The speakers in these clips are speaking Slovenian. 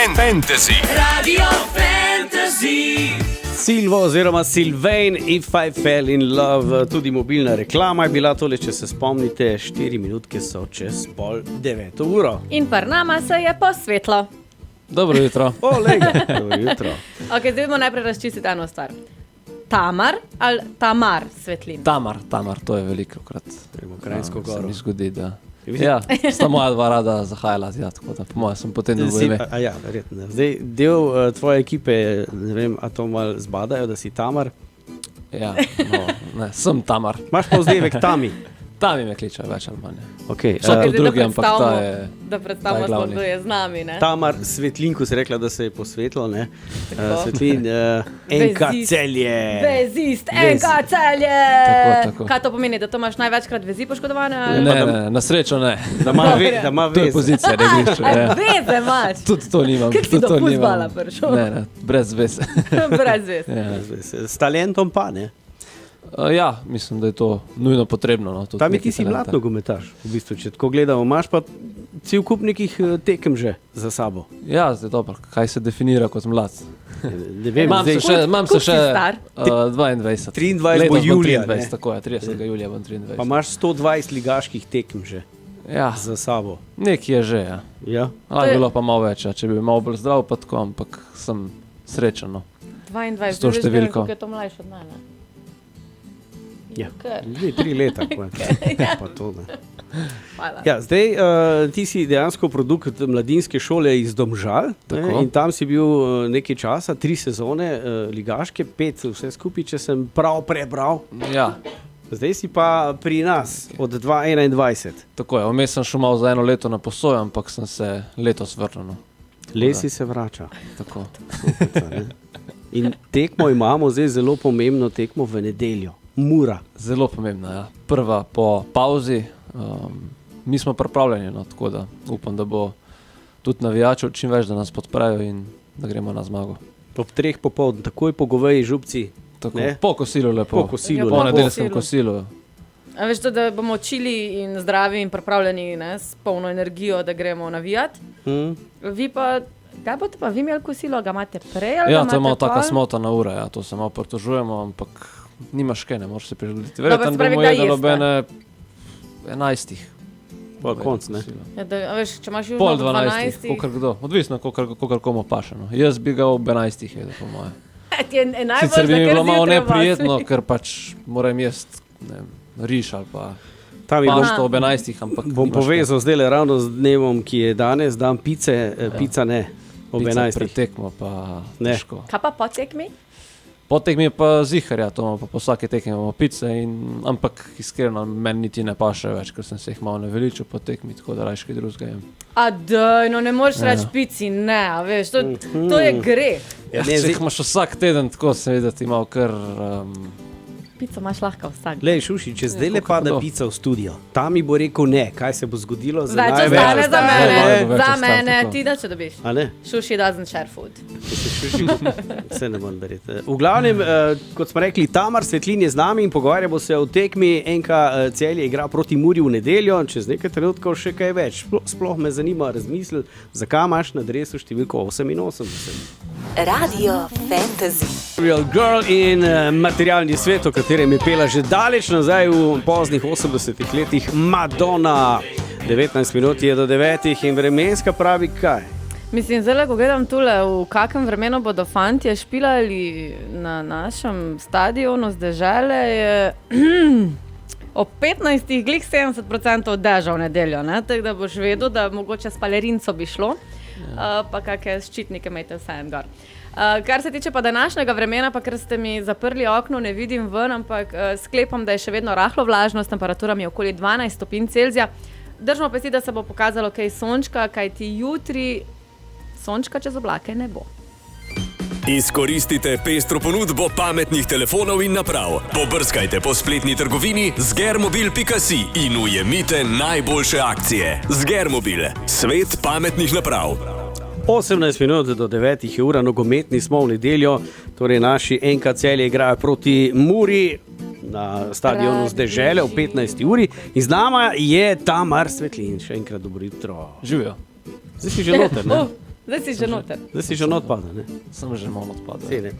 Fantasy. Radio Fantasy. Silvo oziroma Sylvain, If I Fell in Love, tudi mobilna reklama je bila tole, če se spomnite, 4 minutke so čez 8:30. In par nama se je posvetlo. Dobro jutro. Dobro jutro. Ok, zdaj bomo najprej razčistiti eno stvar. Tamar ali Tamar Svetlin? Tamar, to je veliko krat. Krajinsko Se goro. mi zgodi, da... Ja, sta moja dva rada zahajala, tako da po mojem sem potem dobil ime. Ja, verjetno. Zdaj, del tvoje ekipe, ne vem, a to malo zbadajo, da si Tamar. Ja, no, ne, sem Tamar. Imaš pa vzdevek Tami. Tami me kličejo več ali manj. Okay, So Zdaj, tudi drugi, ampak ta je... Da predstavimo, glavni. kdo je z nami, ne? Tamar Svetlin, ko si rekla, da se je posvetlo, ne? Tako. Svetlin, NK Vezist. Celje. Vezist, NK Celje! Tako. Kaj to pomeni, da to imaš največkrat vezi poškodovane? ali? Ne, na srečo ne. Da ima To je vez. pozicija, da igrišče. Ja. Veze imaš! Tudi to nimam. Kako si tudi do to nimam. fuzbala prišel? Ne, brez veze. Brez vez. Ja. S talentom pa, ne? Ja, mislim, da je to nujno potrebno. No, Tam je ti si mlad nogometaš, v bistvu, če tako gledamo. Imaš pa cel kup nekih tekem že za sabo. Ja, zdaj dobro, kaj se definira kot mlad? Ne vem, Imam se zdaj, še, Koliko si star? 22. 23 bo Letos bom julija, 23, ne? tako je, 30. julija bom 23. pa imaš 120 ligaških tekem že Ja, za sabo. nekaj je že, ja. Ja? A, bilo pa malo več, ja. Če bi malo bolj zdrav, pa tako, ampak sem srečen. No. 22, S to zdaj veš, številko. koliko je to mlajše od mene. Ja. Kar. 3 leta. Pa to, ne. Hvala. Ja, zdaj, ti si dejansko produkt mladinske šole iz Domžal, ne, Tako. in tam si bil nekaj časa, 3 sezone ligaške, 5 vse skupaj, če sem prav prebral. Ja, Zdaj si pa pri nas od 2021. tako je. Vmes sem šel malo za 1 leto na posojo, ampak sem se letos vrnil. No. Lesi se vrača. Tako. In tekmo imamo zdaj zelo pomembno tekmo v nedeljo. Mura. Zelo pomembna, ja. Prva po pauzi. Mi smo pripravljeni, no, tako da upam, da bo tudi navijačev čim več, da nas podprejo in da gremo na zmago. Ob 3 popoldne, takoj po goveji župci. Tako, Ne? po kosilu lepo. Po kosilu, Po lepo. nedeljskem kosilu. kosilu. A veš to, da bomo čili in zdravi in pripravljeni, ne, s polno energijo, da gremo navijati. Vi pa, kdaj boste pa vi imeli kosilo, ga imate prej ali Ja, ga to je malo imate taka pol? smotana ura, ja. To se malo pritožujemo, ampak nimaš kaj, ne moreš se prilagoditi. Dobro, Verjetno se pravi, bomo kdaj jedli jeste? ob ene 11. Pa konc, ne? Ja, da, a veš, če imaš južno Pol ob 12, 12, kakor kdo. Odvisno, kakor komu paše. No. Jaz bi ga ob 11 jedel, po moje. ti je najbolj, Sicer bi mi bilo malo zjutraj neprijetno, vas. ker pač moram jesti, ne vem, riž ali pa Tam bom, pašto ob 11, ampak bom nimaš povezal zdaj ravno z dnevom, ki je danes, dan pice, pica ne, ob pica 11. pretekmo, pa Ne. težko. Kaj pa po tekmi? Potek mi je pa zihar, ja, to imamo pa po vsake tekmi imamo pice, ampak iskreno meni niti ne paše več, ker sem se jih malo naveličil po tekmi, tako da rajš kaj drugega jem. A daj, no ne moreš Ja. reči pici, ne, a veš, to je greh. Ja, ne, če zdaj- jih imaš vsak teden, tako se vidi, da ti malo kar... Pico imaš lahko vsak. Lej, Šuši, če zdaj le pada kdo? pica v studio, tam mi bo rekel ne, kaj se bo zgodilo za Več največ ostane za ostane, mene, ne? Več za ostane, mene, tako. ti da če dobiš. A ne? Sushi doesn't share food. Vse ne morem verjeti. V glavnem, kot smo rekli, Tamar Svetlin je z nami in pogovarjamo se o tekmi. NK Celje igra proti Muri v nedeljo, čez nekaj trenutkov še kaj več. Sploh me zanima razmisel, zakaj imaš na dresu številko 88. Radio Fantasy. Real Girl in materialni svet, o katerem je pela že daleč nazaj v poznih 80-ih letih Madonna. 19 minut je do 9 in vremenska pravi kaj? Mislim, zdaj, ko gledam tule, v kakem vremenu bodo fantje špilali na našem stadionu z Dežele, je ob 15 glih 70% deža v nedeljo, ne? Tako da boš vedel, da mogoče s palerinco bi šlo, pa kakšne ščitnike imejte vse en gor. Kar se tiče pa današnjega vremena, pa ker ste mi zaprli okno, ne vidim ven, ampak sklepam, da je še vedno rahlo vlažno, s temperaturami okoli 12 stopinj Celzija. Držimo pesti, da se bo pokazalo kaj sončka, kajti jutri sončka čez oblake ne bo. Izkoristite pestro ponudbo pametnih telefonov in naprav. Pobrskajte po spletni trgovini zgermobil.si in ujemite najboljše akcije. Zgermobil, svet pametnih naprav. 18 minut do 9 je ura, nogometni smo v nedeljo, torej naši NK Celje igrajo proti Muri na stadionu z Dežele ob 15 uri in z nama je Tamar Svetlin. Še enkrat dobro jutro. Živijo. Zdaj si že noter, ne? Zdaj si že noter. Zdaj si že odpadel, ne? Sem že malo odpadel. Sede.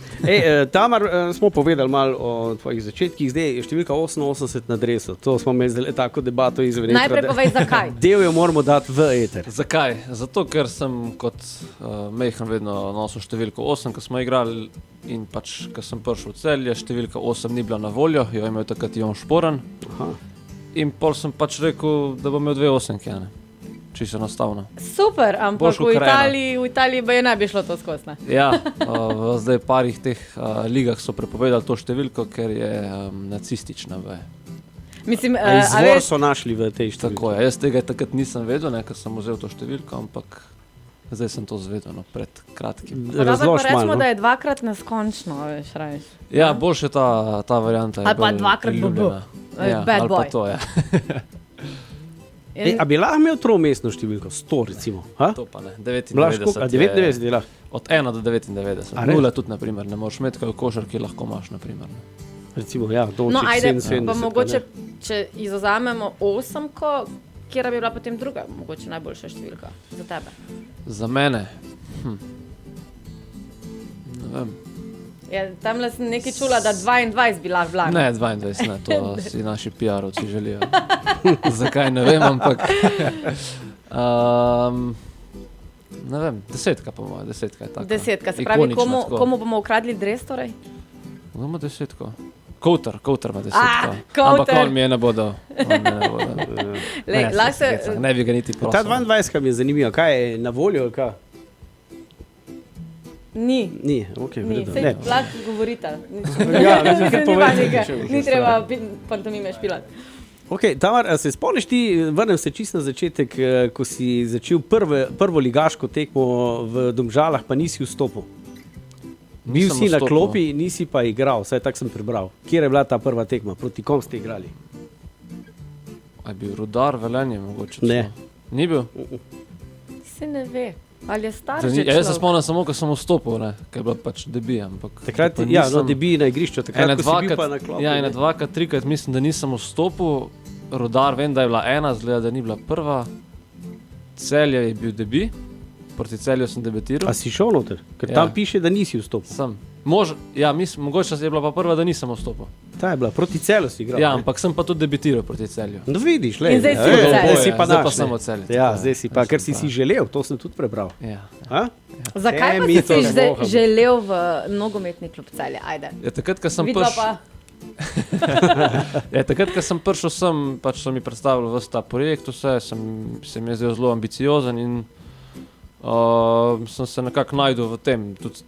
Tamar, smo povedali malo o tvojih začetkih, zdaj je številka 88 na dresu. To smo imeli zdaj tako debato izven. Najprej povej, zakaj. Del jo moramo dati v eter. Zakaj? Zato, ker sem kot mejhan vedno nosil številko 8, ko smo igrali in pač, ko sem prišel v Celje, številka 8 ni bila na voljo, jo je imel takrat Jon Šporan. Aha. In pol sem pač rekel, da bom imel 2 8-ke, ne? Čisto enostavno. Super, ampak v Italiji bi ne bi šlo to skozi. Ne? Ja, v zdaj parih teh ligah so prepovedali to številko, ker je nacistična. Mislim, Izvor so našli v tej številki. Tako je, jaz tega takrat nisem vedel, ker sem vzel to številko, ampak zdaj sem to zvedel pred kratkim. Razlož rečemo, malo. da je dvakrat neskončno, veš, rajš. Ja, boljše ta varianta. Ali pa dvakrat priljubljena. Ja, bad ali boy. pa to, ja. A bi lahko imel tromestno številko, 100 recimo? To pa ne, 99 Blaž, koliko? A 99 je lahko? Od 1 do 99. A res? Nula tudi, naprimer, ne moreš imeti, kaj v košarki lahko imaš, naprimer. Recimo, ja, No, Dončić ajde, 77. pa mogoče, če izvzamemo 8-ko, kjer bi bila potem druga, mogoče najboljša številka za tebe? Za mene? Ne vem. Ja, tamle sem nekaj čula, da 22 bi lahko bila. Ne, 22, ne, to si naši PR-ovci želijo. Zakaj, ne vem, ampak... ne vem, 10-ka po moje, 10-ka je tako. 10-ka, se pravi, komu bomo ukradli dres torej? Kdo ima 10-ko? Kouter ima 10-ko. Kouter. Ampak on mi je ne bodo. Ne bi ga niti prosil. Ta 22 mi je zanimiva, kaj je na voljo ali kaj? Ni. Ni, ok, Ni, vredo. sej Ne. lahko govorite. Ja, mislim, kar povedati, če Ni boš treba pantomime špilati. Ok, Tamar, a se spomniš ti, vrnem se čisto na začetek, ko si začel prvo ligaško tekmo v Domžalah, pa nisi vstopil. Bil Nisem si na vstopil. klopi, nisi pa igral, vsaj tako sem prebral. Kje je bila ta prva tekma, proti kom ste igrali? A je bil Rudar, Velenje, mogoče? Ne. celo? Ni bil? Se ne ve, ali je star Jaz že se človek. spomnim samo, ko sem vstopil, ne, ker je bila pač debija. Takrat, ja, no, debi na igrišču, takrat, ko si bil pa na klopi. Ja, ne? dvakrat, trikrat mislim, da nisem vstopil. Rudar, vem, da je bila ena, zgleda, da ni bila prva. Celje je bil debi, proti Celju sem debitiral. A si šel noter? Ker Ja. tam piše, da nisi vstopil. Sem. Ja, mislim, mogoče je bila pa prva, da nisem vstopil. Ta je bila, proti Celju si igral. Ja, ne? ampak sem pa tudi debitiral proti Celju. No vidiš, le. In zdaj si v Celju. Zdaj si pa Zdaj pa naš, sem ne. v Celju, Ja, tako je. zdaj si pa, Zdaj ker sem si pa. želel, to sem tudi prebral. Ja. A? Zakaj pa mi si to si zvohamo. želel v nogometni klub Celje? Ajde. Ja, takrat, ko sem Vidva prišel. pa. Ja, takrat, ko sem prišel sem, pač so mi predstavili ves ta projekt, vse se mi je zdel zelo ambiciozen in sem se nekako najdel v tem. Tudi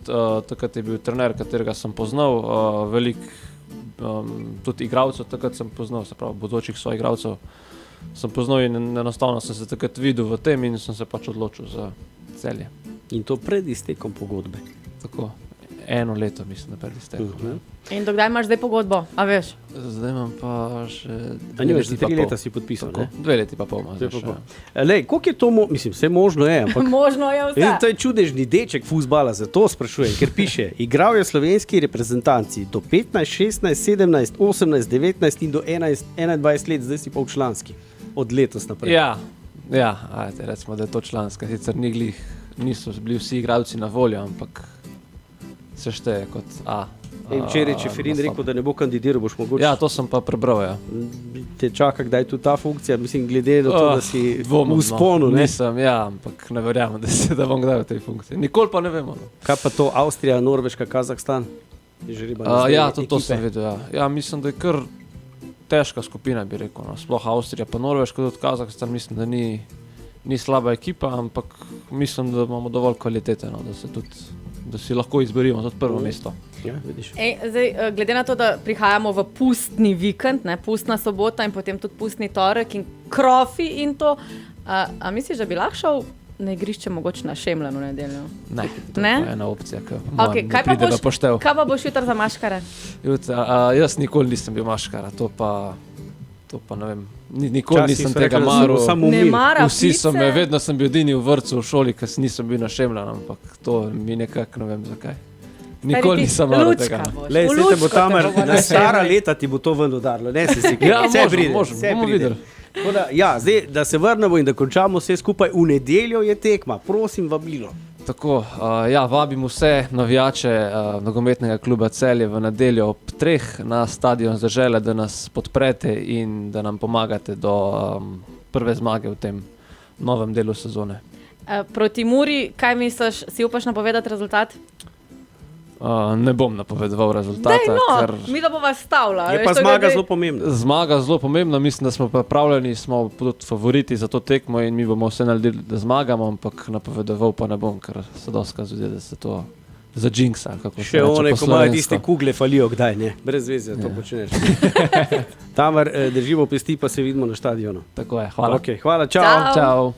takrat je bil trener, katerega sem poznal, veliko tudi igralcev, takrat sem poznal, se pravi, bodočih svojih igralcev sem poznal in enostavno sem se takrat videl v tem in sem se pač odločil za Celje. In to pred iztekom pogodbe. Tako, 1 leto mislim, da pred iztekom. In dokdaj imaš zdaj pogodbo, a veš? Zdaj imam pa še A nimaš, za 3 leta si podpisal, ne? 2 leti pa pol imam zdaj še. Lej, koliko je to, mislim, vse možno je, ampak Možno je vse. to je čudežni deček fuzbala, zato sprašujem, ker piše, igral je v slovenski reprezentanci do 15, 16, 17, 18, 19 in do 21 let, zdaj si pa v članski, od letos naprej. Ja, ajde, recimo, da je to članska. Sicer niso bili vsi igralci na voljo, ampak se šteje kot A. In včeraj, če Ferin rekel, da ne bo kandidiral, boš mogoče. Ja, to sem pa prebral, ja. Te čaka, kdaj je tu ta funkcija, mislim, glede na to, da si Dvomim, v sponu, ne? Nisem, ja, ampak ne verjamem, da bom kdaj v tej funkciji. Nikoli pa ne vemo. No. Kaj pa to Avstrija, Norveška, Kazahstan? Ja, tudi to sem videl. Ja, mislim, da je kar težka skupina, bi rekel. No. Sploh Avstrija, pa Norveška, tudi Kazahstan, mislim, da ni slaba ekipa, ampak mislim, da imamo dovolj kvalitete, no, da si lahko izberimo tudi prvo mesto. Ja, vidiš. Zdaj, glede na to, da prihajamo v pustni vikend, ne, pustna sobota in potem tudi pustni torek in krofi in to, a misliš, da bi lahko šel na igrišče mogoče na Šemlan v nedeljo? Ne, to Ne? je ena opcija, ki Okay, kaj pa boš jutri za maškare? Jaz nikoli nisem bil maškara, to pa ne vem, nikoli Včasih nisem so tega rekli, da maral. samo Ne umil. mara Vsi so pice? me, vedno sem bil edini v vrtcu, v šoli, ker nisem bil na Šemlan, ampak to mi nekako ne vem zakaj. Nikoli nisem maral tega. no. Lej, saj te bo tam na stara leta ti bo to ven udarilo, ne se si Ja, vse možno, pride, možno, vse bomo pride. videli. Tako da, ja, zdaj, da se vrnemo in da končamo vse skupaj, v nedeljo je tekma, prosim vabilo. Tako, vabim vse navijače nogometnega kluba Celje v nedeljo ob 3 na stadion Zažele, da nas podprete in da nam pomagate do prve zmage v tem novem delu sezone. Proti Muri, kaj misliš, si upaš napovedati rezultat? Ne bom napovedoval rezultata. Ker mi da bova stavila. Je pa zmaga zelo pomembna. Zmaga zelo pomembna, mislim, da smo pripravljeni, smo tudi favoriti za to tekmo in mi bomo vse naredili, da zmagamo, ampak napovedoval pa ne bom, ker se doskrat zdi, da se to za džinksa. Še one, ko imajo tiste kugle, falijo kdaj, ne? Brez veze, to počneš. Tamar, držimo pesti, pa se vidimo na stadionu. Tako je, hvala. Okay, hvala, čau. Čau.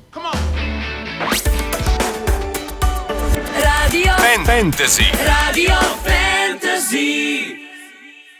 Fantasy. Radio Fantasy.